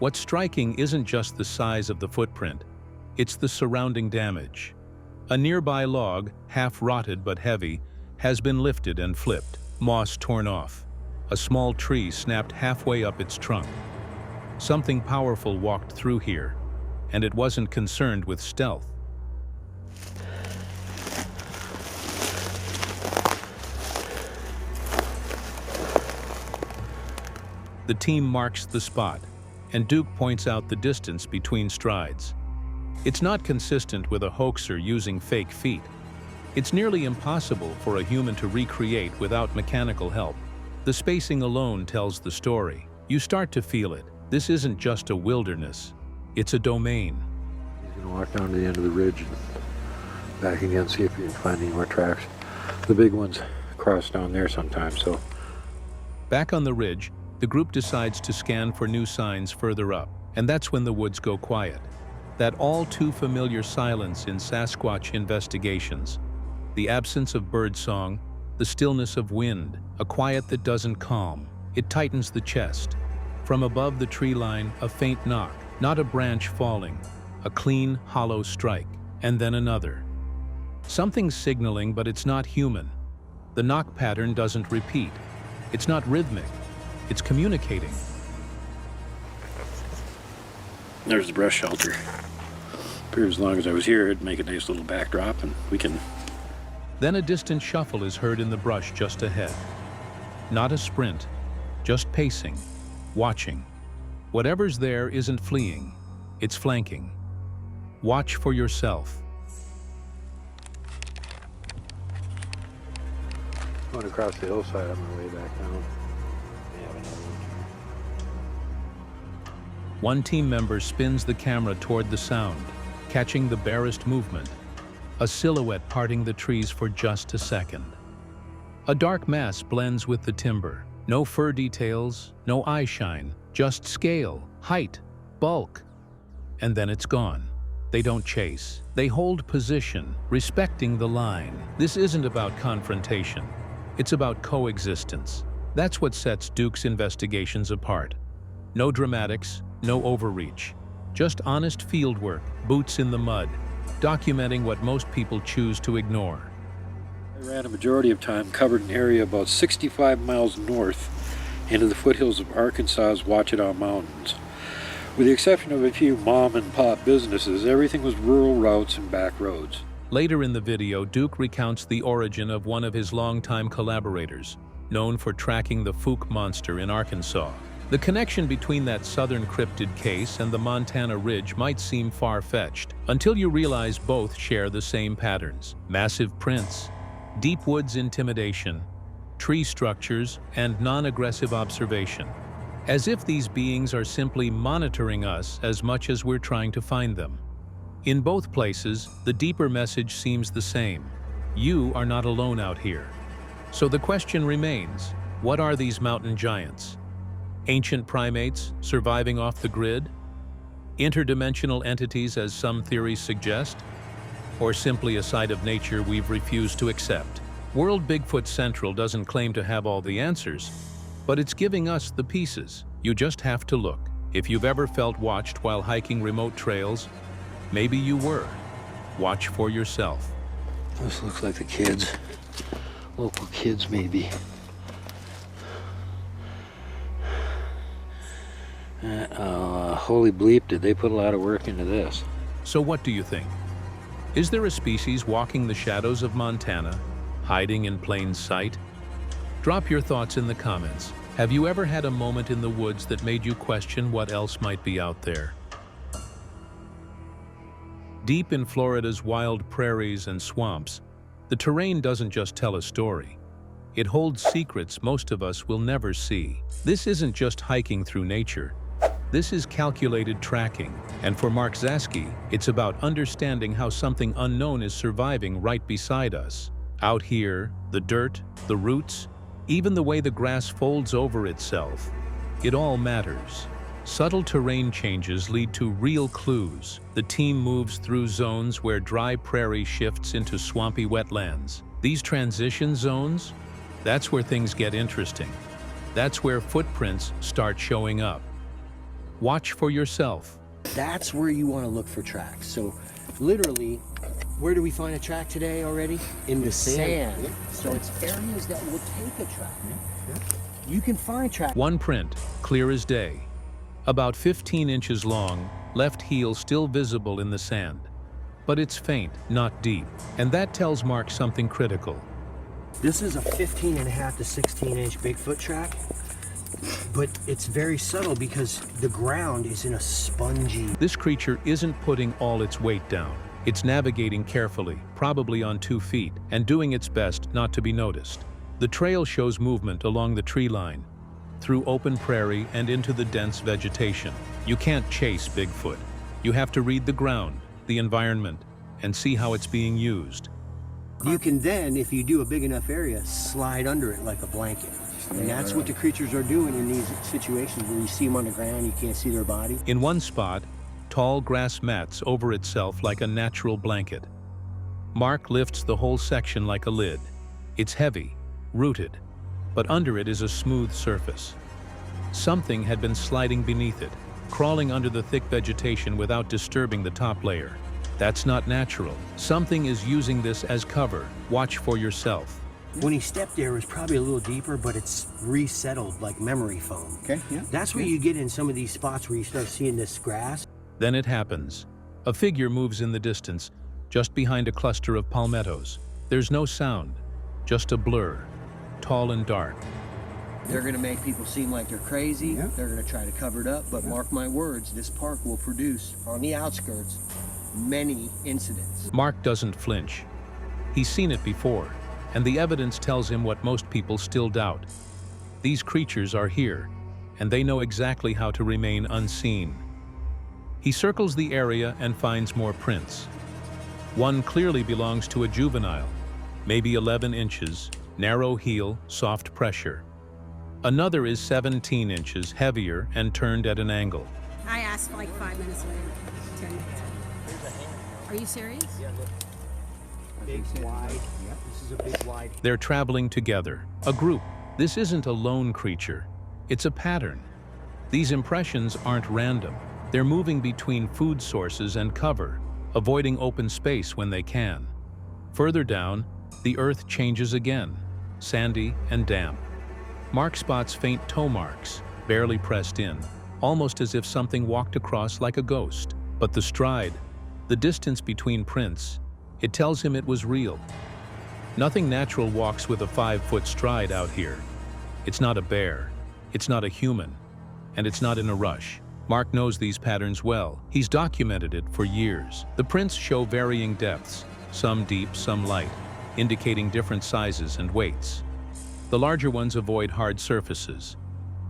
What's striking isn't just the size of the footprint, it's the surrounding damage. A nearby log, half rotted but heavy, has been lifted and flipped, moss torn off. A small tree snapped halfway up its trunk. Something powerful walked through here, and it wasn't concerned with stealth. The team marks the spot, and Duke points out the distance between strides. It's not consistent with a hoaxer using fake feet. It's nearly impossible for a human to recreate without mechanical help. The spacing alone tells the story. You start to feel it. This isn't just a wilderness, it's a domain. He's gonna walk down to the end of the ridge and back again, see if you can find any more tracks. The big ones cross down there sometimes, so. Back on the ridge, the group decides to scan for new signs further up, and that's when the woods go quiet. That all too familiar silence in Sasquatch investigations. The absence of birdsong, the stillness of wind, a quiet that doesn't calm. It tightens the chest. From above the tree line, a faint knock, not a branch falling, a clean, hollow strike, and then another. Something's signaling, but it's not human. The knock pattern doesn't repeat. It's not rhythmic. It's communicating. There's the brush shelter. Figured as long as I was here, it'd make a nice little backdrop, and we can... Then a distant shuffle is heard in the brush just ahead. Not a sprint, just pacing, watching. Whatever's there isn't fleeing, it's flanking. Watch for yourself. Going across the hillside on my way back down. We have another one. One team member spins the camera toward the sound, catching the barest movement. A silhouette parting the trees for just a second. A dark mass blends with the timber. No fur details, no eye shine, just scale, height, bulk. And then it's gone. They don't chase. They hold position, respecting the line. This isn't about confrontation. It's about coexistence. That's what sets Duke's investigations apart. No dramatics, no overreach. Just honest fieldwork, boots in the mud, documenting what most people choose to ignore. I ran a majority of time covered an area about 65 miles north into the foothills of Arkansas's Ouachita Mountains. With the exception of a few mom-and-pop businesses, everything was rural routes and back roads. Later in the video, Duke recounts the origin of one of his longtime collaborators, known for tracking the Fook monster in Arkansas. The connection between that southern cryptid case and the Montana Ridge might seem far-fetched, until you realize both share the same patterns. Massive prints, deep woods intimidation, tree structures, and non-aggressive observation. As if these beings are simply monitoring us as much as we're trying to find them. In both places, the deeper message seems the same. You are not alone out here. So the question remains, what are these mountain giants? Ancient primates surviving off the grid? Interdimensional entities as some theories suggest? Or simply a side of nature we've refused to accept? World Bigfoot Central doesn't claim to have all the answers, but it's giving us the pieces. You just have to look. If you've ever felt watched while hiking remote trails, maybe you were. Watch for yourself. This looks like the kids. Local kids, maybe. Holy bleep, did they put a lot of work into this. So what do you think? Is there a species walking the shadows of Montana, hiding in plain sight? Drop your thoughts in the comments. Have you ever had a moment in the woods that made you question what else might be out there? Deep in Florida's wild prairies and swamps, the terrain doesn't just tell a story. It holds secrets most of us will never see. This isn't just hiking through nature. This is calculated tracking. And for Mark Zaski, it's about understanding how something unknown is surviving right beside us. Out here, the dirt, the roots, even the way the grass folds over itself, it all matters. Subtle terrain changes lead to real clues. The team moves through zones where dry prairie shifts into swampy wetlands. These transition zones, that's where things get interesting. That's where footprints start showing up. Watch for yourself. That's where you want to look for tracks. So literally, where do we find a track today already? In the sand. Yeah. So it's areas that will take a track. Yeah. You can find tracks. One print, clear as day. About 15 inches long, left heel still visible in the sand. But it's faint, not deep. And that tells Mark something critical. This is a 15.5 to 16 inch Bigfoot track, but it's very subtle because the ground is in a spongy. This creature isn't putting all its weight down. It's navigating carefully, probably on 2 feet, and doing its best not to be noticed. The trail shows movement along the tree line, through open prairie and into the dense vegetation. You can't chase Bigfoot. You have to read the ground, the environment, and see how it's being used. You can then, if you do a big enough area, slide under it like a blanket. And that's what the creatures are doing in these situations where you see them on the ground, you can't see their body. In one spot, tall grass mats over itself like a natural blanket. Mark lifts the whole section like a lid. It's heavy, rooted, but under it is a smooth surface. Something had been sliding beneath it, crawling under the thick vegetation without disturbing the top layer. That's not natural. Something is using this as cover. Watch for yourself. When he stepped there, it was probably a little deeper, but it's resettled like memory foam. Okay, yeah. That's where you get in some of these spots where you start seeing this grass. Then it happens. A figure moves in the distance, just behind a cluster of palmettos. There's no sound, just a blur, tall and dark. They're going to make people seem like they're crazy. They're going to try to cover it up, but mark my words, this park will produce, on the outskirts, many incidents. Mark doesn't flinch. He's seen it before, and the evidence tells him what most people still doubt. These creatures are here, and they know exactly how to remain unseen. He circles the area and finds more prints. One clearly belongs to a juvenile, maybe 11 inches, narrow heel, soft pressure. Another is 17 inches, heavier, and turned at an angle. I asked like 5 minutes later. 10 minutes. Are you serious? Yeah, look. Big, wide. Yep, this is a big, wide. They're traveling together, a group. This isn't a lone creature. It's a pattern. These impressions aren't random. They're moving between food sources and cover, avoiding open space when they can. Further down, the earth changes again, sandy and damp. Mark spots faint toe marks, barely pressed in, almost as if something walked across like a ghost. But the stride, the distance between prints, it tells him it was real. Nothing natural walks with a 5-foot stride out here. It's not a bear, it's not a human, and it's not in a rush. Mark knows these patterns well. He's documented it for years. The prints show varying depths, some deep, some light, indicating different sizes and weights. The larger ones avoid hard surfaces.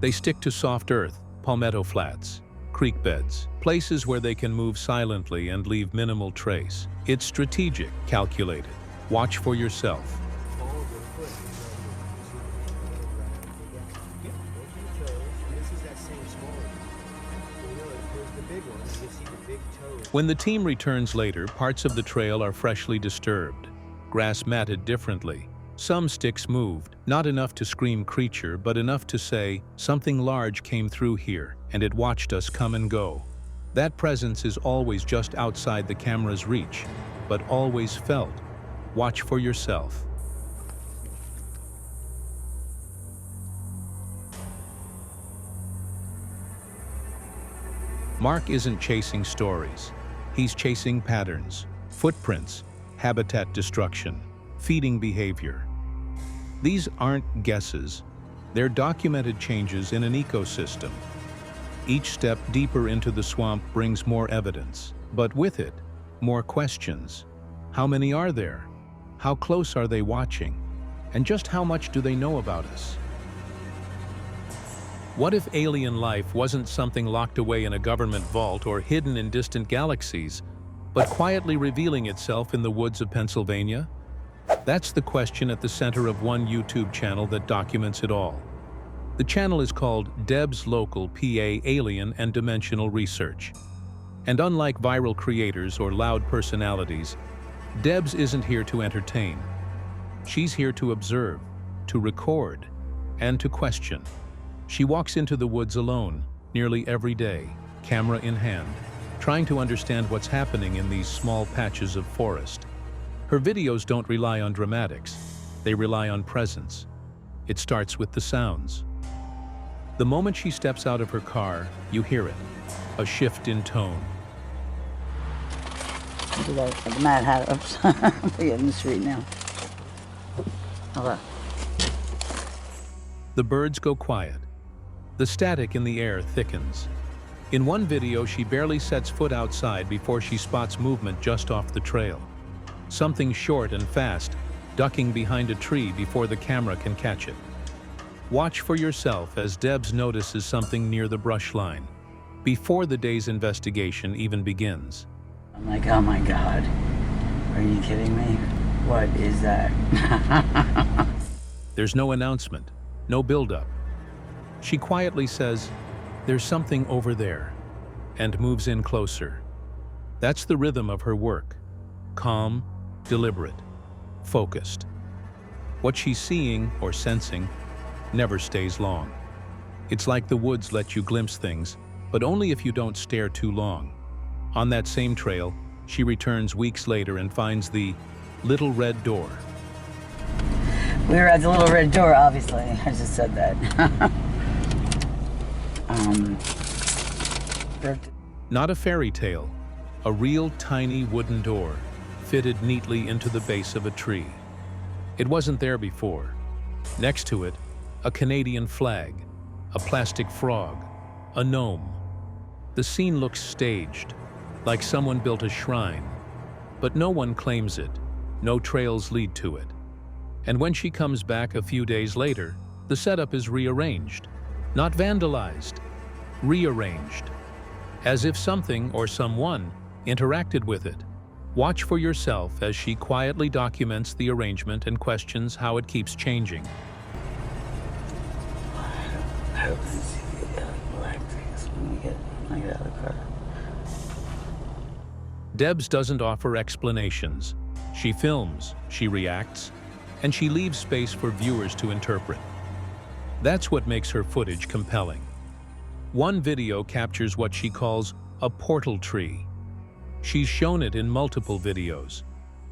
They stick to soft earth, palmetto flats, creek beds, places where they can move silently and leave minimal trace. It's strategic, calculated. Watch for yourself. When the team returns later, parts of the trail are freshly disturbed, grass matted differently. Some sticks moved, not enough to scream creature, but enough to say, something large came through here, and it watched us come and go. That presence is always just outside the camera's reach, but always felt. Watch for yourself. Mark isn't chasing stories. He's chasing patterns, footprints, habitat destruction, feeding behavior. These aren't guesses. They're documented changes in an ecosystem. Each step deeper into the swamp brings more evidence, but with it, more questions. How many are there? How close are they watching? And just how much do they know about us? What if alien life wasn't something locked away in a government vault or hidden in distant galaxies, but quietly revealing itself in the woods of Pennsylvania? That's the question at the center of one YouTube channel that documents it all. The channel is called Deb's Local PA Alien and Dimensional Research. And unlike viral creators or loud personalities, Deb's isn't here to entertain. She's here to observe, to record, and to question. She walks into the woods alone, nearly every day, camera in hand, trying to understand what's happening in these small patches of forest. Her videos don't rely on dramatics, they rely on presence. It starts with the sounds. The moment she steps out of her car, you hear it, a shift in tone. The Mad Hatter. Oops, I'm forgetting the street now. Hello. The birds go quiet. The static in the air thickens. In one video, she barely sets foot outside before she spots movement just off the trail. Something short and fast, ducking behind a tree before the camera can catch it. Watch for yourself as Debs notices something near the brush line, before the day's investigation even begins. I'm like, oh my God, are you kidding me? What is that? There's no announcement, no build-up. She quietly says, "There's something over there," and moves in closer. That's the rhythm of her work. Calm, deliberate, focused. What she's seeing or sensing never stays long. It's like the woods let you glimpse things, but only if you don't stare too long. On that same trail, she returns weeks later and finds the Little Red Door. We were at the Little Red Door, obviously. I just said that. Not a fairy tale, a real tiny wooden door, fitted neatly into the base of a tree. It wasn't there before. Next to it, a Canadian flag, a plastic frog, a gnome. The scene looks staged, like someone built a shrine, but no one claims it. No trails lead to it. And when she comes back a few days later, the setup is rearranged, not vandalized, rearranged, as if something or someone interacted with it. Watch for yourself as she quietly documents the arrangement and questions how it keeps changing. I don't see black things when I get out of the car. Debs doesn't offer explanations. She films, she reacts, and she leaves space for viewers to interpret. That's what makes her footage compelling. One video captures what she calls a portal tree. She's shown it in multiple videos.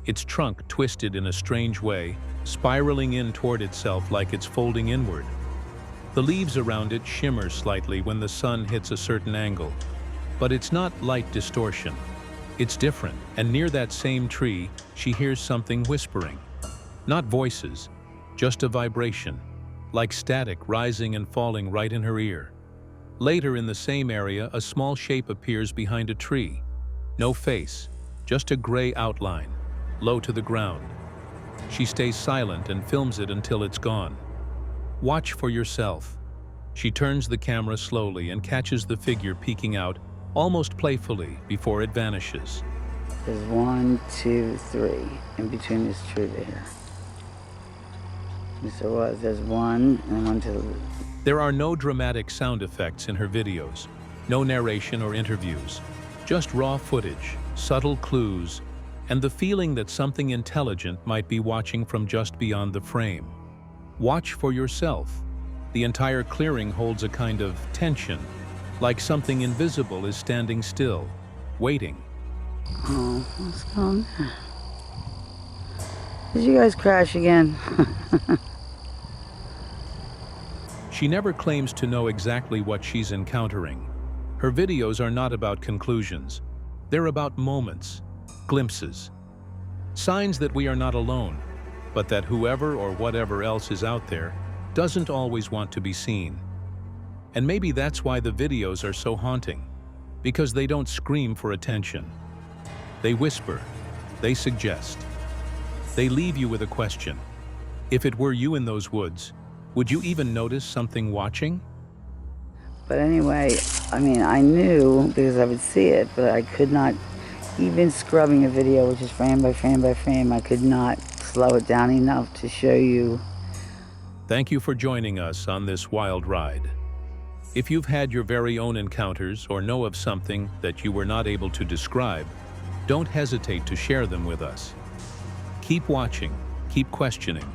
Its trunk twisted in a strange way, spiraling in toward itself like it's folding inward. The leaves around it shimmer slightly when the sun hits a certain angle. But it's not light distortion. It's different, and near that same tree, she hears something whispering. Not voices, just a vibration, like static rising and falling right in her ear. Later in the same area, a small shape appears behind a tree. No face, just a gray outline, low to the ground. She stays silent and films it until it's gone. Watch for yourself. She turns the camera slowly and catches the figure peeking out, almost playfully, before it vanishes. There's 1, 2, 3 in between this tree there. So there's 1 and 1 to the left. There are no dramatic sound effects in her videos, no narration or interviews, just raw footage, subtle clues, and the feeling that something intelligent might be watching from just beyond the frame. Watch for yourself. The entire clearing holds a kind of tension, like something invisible is standing still, waiting. Oh, what's going on? Did you guys crash again? She never claims to know exactly what she's encountering. Her videos are not about conclusions. They're about moments, glimpses, signs that we are not alone, but that whoever or whatever else is out there doesn't always want to be seen. And maybe that's why the videos are so haunting, because they don't scream for attention. They whisper, they suggest, they leave you with a question. If it were you in those woods, would you even notice something watching? But anyway, I mean, I knew because I would see it, but I could not, even scrubbing a video, which is frame by frame by frame, I could not slow it down enough to show you. Thank you for joining us on this wild ride. If you've had your very own encounters or know of something that you were not able to describe, don't hesitate to share them with us. Keep watching, keep questioning,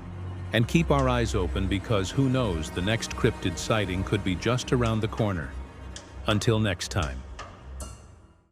and keep our eyes open, because who knows, the next cryptid sighting could be just around the corner. Until next time.